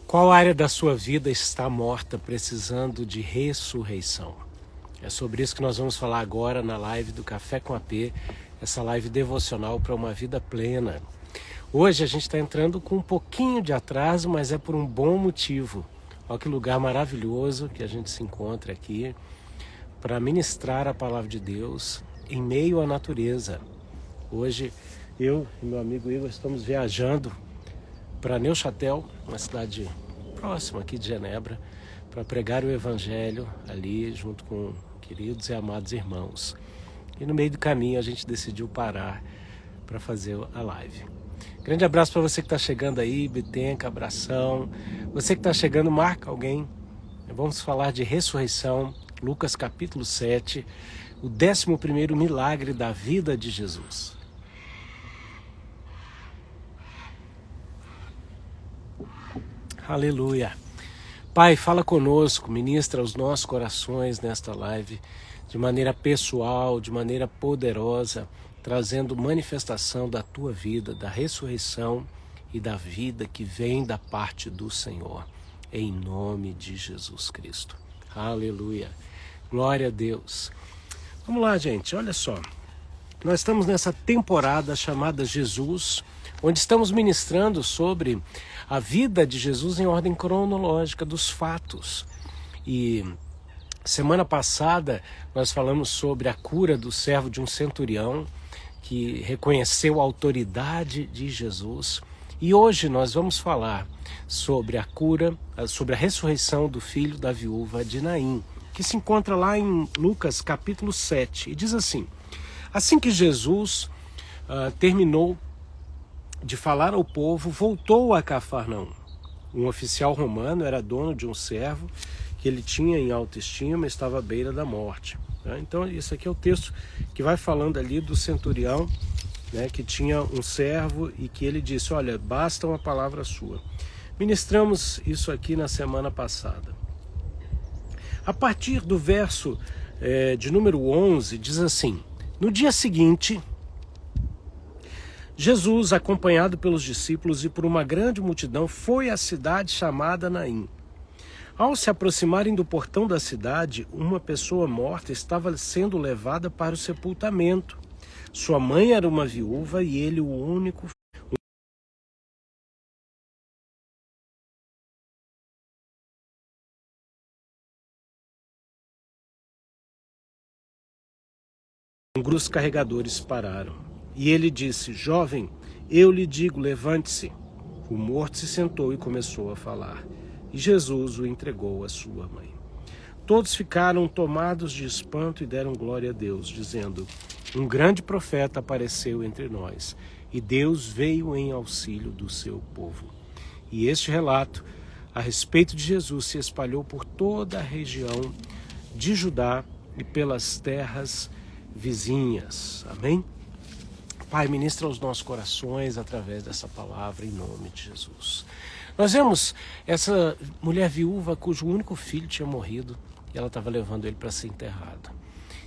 Qual área da sua vida está morta, precisando de ressurreição? É sobre isso que nós vamos falar agora na live do Café com AP, essa live devocional para uma vida plena. Hoje a gente está entrando com um pouquinho de atraso, mas é por um bom motivo. Olha que lugar maravilhoso que a gente se encontra aqui para ministrar a palavra de Deus em meio à natureza. Hoje eu e meu amigo Igor estamos viajando para Neuchâtel, uma cidade próxima aqui de Genebra, para pregar o evangelho ali junto com queridos e amados irmãos. E no meio do caminho a gente decidiu parar para fazer a live. Grande abraço para você que está chegando aí, Bitenca, abração. Você que está chegando, marca alguém. Vamos falar de ressurreição, Lucas capítulo 7, o 11º milagre da vida de Jesus. Aleluia. Pai, fala conosco, ministra os nossos corações nesta live de maneira pessoal, de maneira poderosa, trazendo manifestação da tua vida, da ressurreição e da vida que vem da parte do Senhor, em nome de Jesus Cristo. Aleluia. Glória a Deus. Vamos lá, gente, olha só. Nós estamos nessa temporada chamada Jesus, onde estamos ministrando sobre a vida de Jesus em ordem cronológica dos fatos. E semana passada nós falamos sobre a cura do servo de um centurião que reconheceu a autoridade de Jesus. E hoje nós vamos falar sobre a cura, sobre a ressurreição do filho da viúva de Naim, que se encontra lá em Lucas capítulo 7. E diz assim: assim que Jesus terminou de falar ao povo, voltou a Cafarnaum. Um oficial romano era dono de um servo que ele tinha em autoestima e estava à beira da morte. Então, isso aqui é o texto que vai falando ali do centurião, que tinha um servo e que ele disse: olha, basta uma palavra sua. Ministramos isso aqui na semana passada. A partir do verso de número 11, diz assim: no dia seguinte, Jesus, acompanhado pelos discípulos e por uma grande multidão, foi à cidade chamada Naim. Ao se aproximarem do portão da cidade, uma pessoa morta estava sendo levada para o sepultamento. Sua mãe era uma viúva e ele o único filho. Os carregadores pararam. E ele disse: jovem, eu lhe digo, levante-se. O morto se sentou e começou a falar. E Jesus o entregou à sua mãe. Todos ficaram tomados de espanto e deram glória a Deus, dizendo: um grande profeta apareceu entre nós, e Deus veio em auxílio do seu povo. E este relato a respeito de Jesus se espalhou por toda a região de Judá e pelas terras vizinhas. Amém? Pai, ministra os nossos corações através dessa palavra, em nome de Jesus. Nós vemos essa mulher viúva cujo único filho tinha morrido e ela estava levando ele para ser enterrado.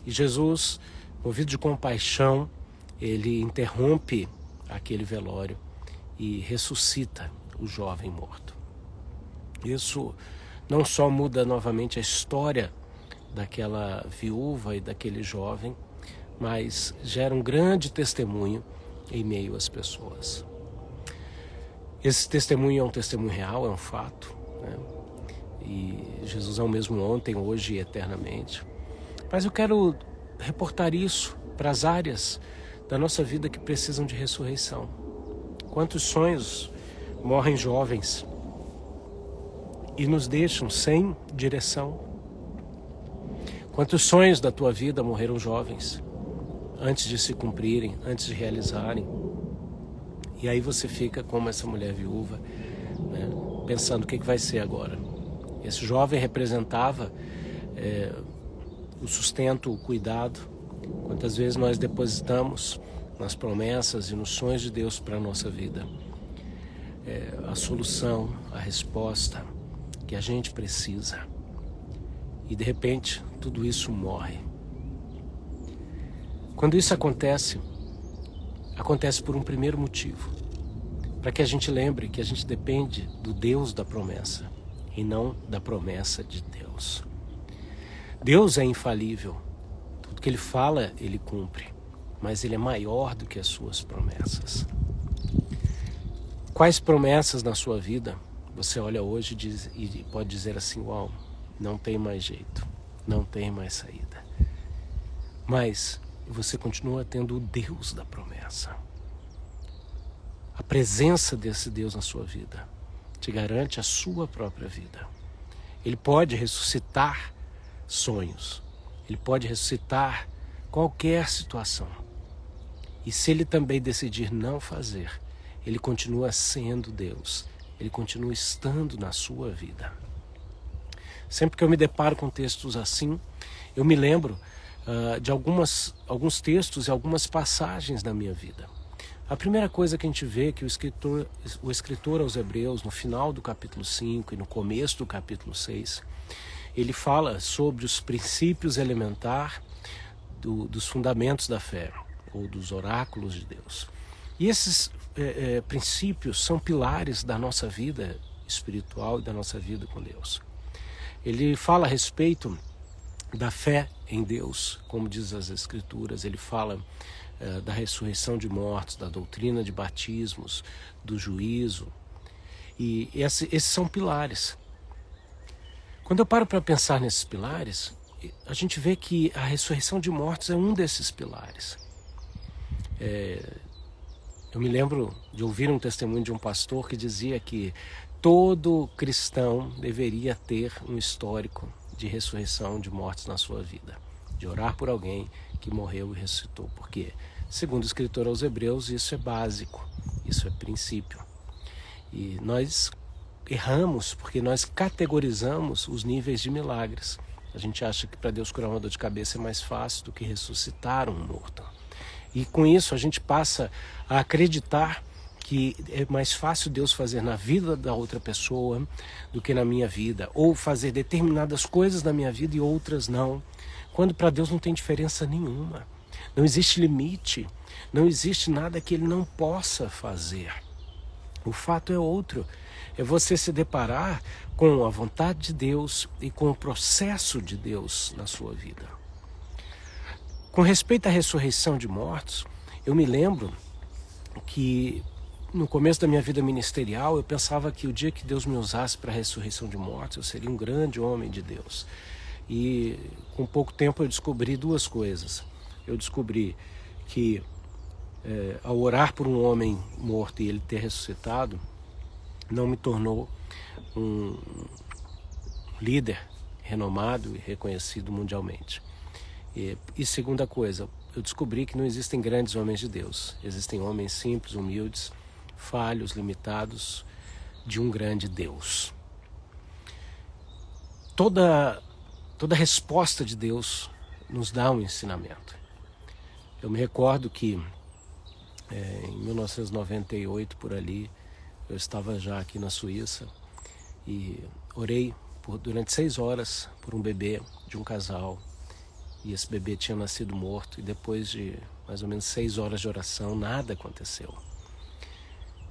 E Jesus, movido de compaixão, ele interrompe aquele velório e ressuscita o jovem morto. Isso não só muda novamente a história daquela viúva e daquele jovem, mas gera um grande testemunho em meio às pessoas. Esse testemunho é um testemunho real, é um fato, E Jesus é o mesmo ontem, hoje e eternamente. Mas eu quero reportar isso para as áreas da nossa vida que precisam de ressurreição. Quantos sonhos morrem jovens e nos deixam sem direção? Quantos sonhos da tua vida morreram jovens antes de se cumprirem, antes de realizarem? E aí você fica como essa mulher viúva, pensando o que vai ser agora. Esse jovem representava o sustento, o cuidado. Quantas vezes nós depositamos nas promessas e nos sonhos de Deus para a nossa vida a solução, a resposta que a gente precisa. E de repente tudo isso morre. Quando isso acontece por um primeiro motivo: para que a gente lembre que a gente depende do Deus da promessa e não da promessa de Deus. Deus é infalível, tudo que Ele fala, Ele cumpre, mas Ele é maior do que as suas promessas. Quais promessas na sua vida você olha hoje e pode dizer assim, uau, não tem mais jeito, não tem mais saída. Mas você continua tendo o Deus da promessa. A presença desse Deus na sua vida te garante a sua própria vida. Ele pode ressuscitar sonhos. Ele pode ressuscitar qualquer situação. E se Ele também decidir não fazer, Ele continua sendo Deus. Ele continua estando na sua vida. Sempre que eu me deparo com textos assim, eu me lembro de alguns textos e algumas passagens da minha vida. A primeira coisa que a gente vê é que o escritor aos Hebreus, no final do capítulo 5 e no começo do capítulo 6, ele fala sobre os princípios elementares dos fundamentos da fé, ou dos oráculos de Deus. E esses princípios são pilares da nossa vida espiritual e da nossa vida com Deus. Ele fala a respeito da fé em Deus, como diz as Escrituras. Ele fala da ressurreição de mortos, da doutrina de batismos, do juízo. E esses são pilares. Quando eu paro para pensar nesses pilares, a gente vê que a ressurreição de mortos é um desses pilares. Eu me lembro de ouvir um testemunho de um pastor que dizia que todo cristão deveria ter um histórico de ressurreição de mortos na sua vida, de orar por alguém que morreu e ressuscitou, porque, segundo o escritor aos Hebreus, isso é básico, isso é princípio. E nós erramos porque nós categorizamos os níveis de milagres. A gente acha que para Deus curar uma dor de cabeça é mais fácil do que ressuscitar um morto. E com isso a gente passa a acreditar que é mais fácil Deus fazer na vida da outra pessoa do que na minha vida, ou fazer determinadas coisas na minha vida e outras não, quando para Deus não tem diferença nenhuma. Não existe limite, não existe nada que Ele não possa fazer. O fato é outro, é você se deparar com a vontade de Deus e com o processo de Deus na sua vida. Com respeito à ressurreição de mortos, eu me lembro que no começo da minha vida ministerial, eu pensava que o dia que Deus me usasse para a ressurreição de mortos, eu seria um grande homem de Deus. E com pouco tempo eu descobri duas coisas. Eu descobri que ao orar por um homem morto e ele ter ressuscitado, não me tornou um líder renomado e reconhecido mundialmente. E segunda coisa, eu descobri que não existem grandes homens de Deus. Existem homens simples, humildes, falhos, limitados, de um grande Deus. Toda resposta de Deus nos dá um ensinamento. Eu me recordo que em 1998, por ali, eu estava já aqui na Suíça e orei durante 6 horas por um bebê de um casal. E esse bebê tinha nascido morto, e depois de mais ou menos 6 horas de oração, nada aconteceu.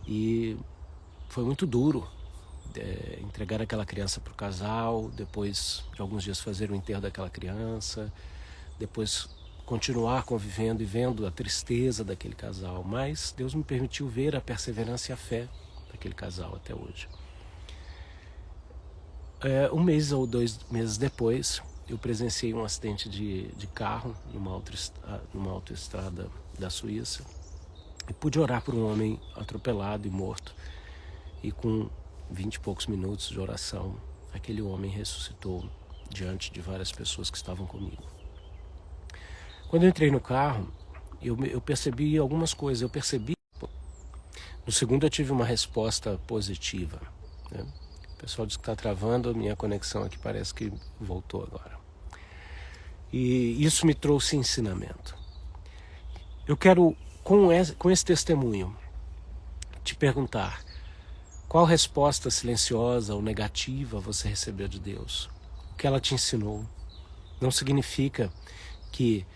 E foi muito duro entregar aquela criança para o casal, depois de alguns dias fazer o enterro daquela criança, depois continuar convivendo e vendo a tristeza daquele casal. Mas Deus me permitiu ver a perseverança e a fé daquele casal até hoje. 1 mês ou 2 meses depois, eu presenciei um acidente de carro numa autoestrada da Suíça e pude orar por um homem atropelado e morto. E com 20 e poucos minutos de oração, aquele homem ressuscitou diante de várias pessoas que estavam comigo. Quando eu entrei no carro, eu percebi algumas coisas. No segundo eu tive uma resposta positiva, né? O pessoal diz que está travando, a minha conexão aqui parece que voltou agora. E isso me trouxe ensinamento. Eu quero, com esse testemunho, te perguntar: qual resposta silenciosa ou negativa você recebeu de Deus? O que ela te ensinou? Não significa que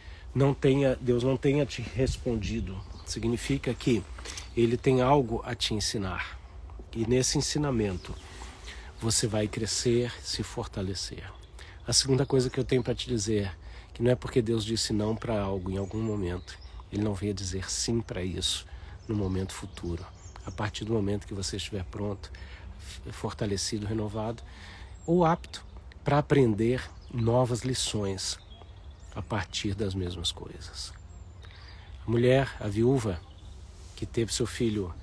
Deus não tenha te respondido Significa que ele tem algo a te ensinar. E nesse ensinamento, você vai crescer, se fortalecer. A segunda coisa que eu tenho para te dizer, que não é porque Deus disse não para algo em algum momento, Ele não veio dizer sim para isso no momento futuro. A partir do momento que você estiver pronto, fortalecido, renovado, ou apto para aprender novas lições a partir das mesmas coisas. A mulher, a viúva, que teve seu filho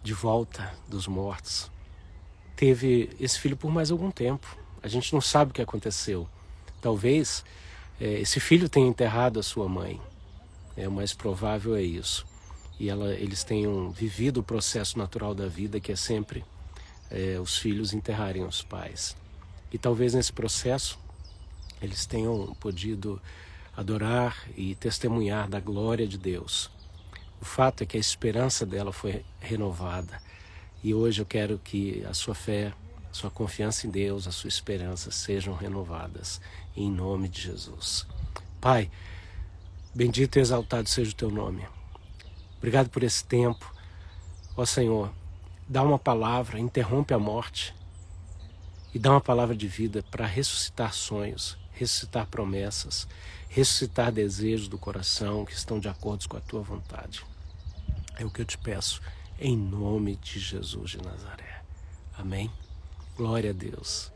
de volta dos mortos, teve esse filho por mais algum tempo. A gente não sabe o que aconteceu. Talvez esse filho tenha enterrado a sua mãe. O mais provável é isso. E eles tenham vivido o processo natural da vida, que é sempre os filhos enterrarem os pais. E talvez nesse processo eles tenham podido adorar e testemunhar da glória de Deus. O fato é que a esperança dela foi renovada. E hoje eu quero que a sua fé, a sua confiança em Deus, a sua esperança sejam renovadas em nome de Jesus. Pai, bendito e exaltado seja o teu nome. Obrigado por esse tempo. Ó Senhor, dá uma palavra, interrompe a morte e dá uma palavra de vida para ressuscitar sonhos, ressuscitar promessas, ressuscitar desejos do coração que estão de acordo com a tua vontade. É o que eu te peço, em nome de Jesus de Nazaré. Amém? Glória a Deus.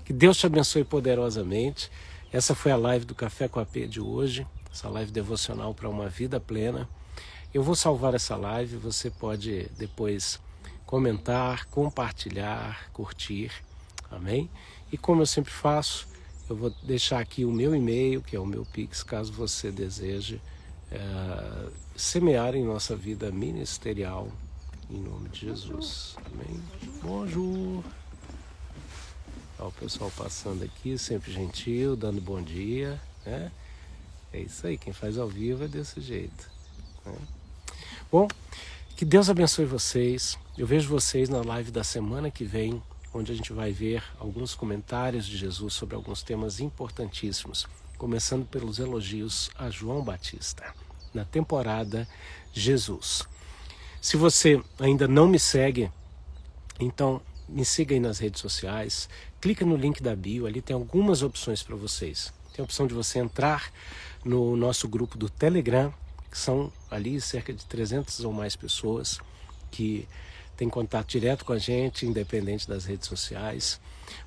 Que Deus te abençoe poderosamente. Essa foi a live do Café com a P de hoje, essa live devocional para uma vida plena. Eu vou salvar essa live, você pode depois comentar, compartilhar, curtir. Amém? E como eu sempre faço, eu vou deixar aqui o meu e-mail, que é o meu Pix, caso você deseje semear em nossa vida ministerial, em nome de Jesus. Amém? Bonjour! Olha o pessoal passando aqui, sempre gentil, dando bom dia, né? É isso aí, quem faz ao vivo é desse jeito, né? Bom, que Deus abençoe vocês. Eu vejo vocês na live da semana que vem, onde a gente vai ver alguns comentários de Jesus sobre alguns temas importantíssimos, começando pelos elogios a João Batista, na temporada Jesus. Se você ainda não me segue, então me siga aí nas redes sociais, clica no link da bio, ali tem algumas opções para vocês. Tem a opção de você entrar no nosso grupo do Telegram, que são ali cerca de 300 ou mais pessoas que têm contato direto com a gente, independente das redes sociais.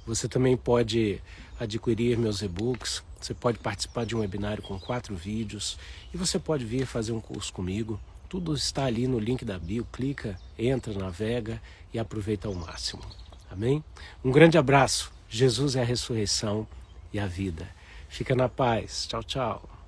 Você também pode adquirir meus e-books, você pode participar de um webinário com 4 vídeos e você pode vir fazer um curso comigo. Tudo está ali no link da bio, clica, entra, navega e aproveita ao máximo. Amém? Um grande abraço. Jesus é a ressurreição e a vida. Fica na paz. Tchau, tchau.